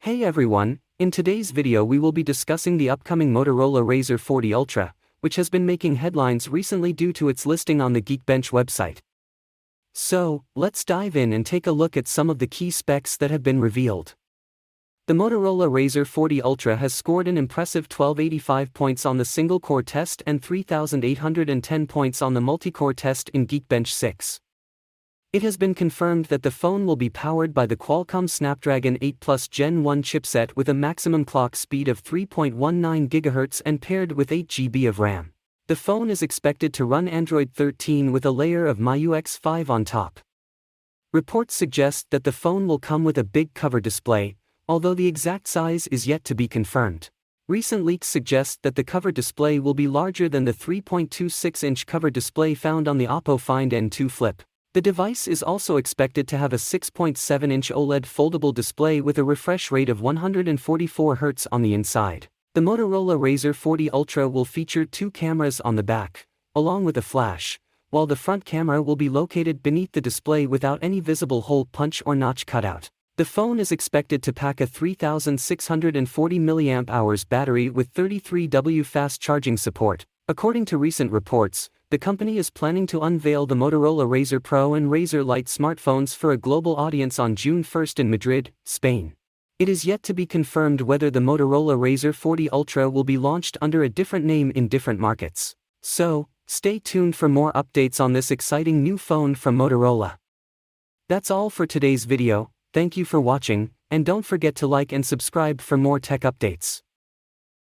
Hey everyone, in today's video we will be discussing the upcoming Motorola Razr 40 Ultra, which has been making headlines recently due to its listing on the Geekbench website. So, let's dive in and take a look at some of the key specs that have been revealed. The Motorola Razr 40 Ultra has scored an impressive 1285 points on the single-core test and 3810 points on the multi-core test in Geekbench 6. It has been confirmed that the phone will be powered by the Qualcomm Snapdragon 8 Plus Gen 1 chipset with a maximum clock speed of 3.19 GHz and paired with 8 GB of RAM. The phone is expected to run Android 13 with a layer of MIUX 5 on top. Reports suggest that the phone will come with a big cover display, although the exact size is yet to be confirmed. Recent leaks suggest that the cover display will be larger than the 3.26-inch cover display found on the Oppo Find N2 Flip. The device is also expected to have a 6.7-inch OLED foldable display with a refresh rate of 144 Hz on the inside. The Motorola Razr 40 Ultra will feature two cameras on the back, along with a flash, while the front camera will be located beneath the display without any visible hole punch or notch cutout. The phone is expected to pack a 3640 mAh battery with 33W fast charging support. According to recent reports, the company is planning to unveil the Motorola Razr Pro and Razr Lite smartphones for a global audience on June 1 in Madrid, Spain. It is yet to be confirmed whether the Motorola Razr 40 Ultra will be launched under a different name in different markets. So, stay tuned for more updates on this exciting new phone from Motorola. That's all for today's video. Thank you for watching, and don't forget to like and subscribe for more tech updates.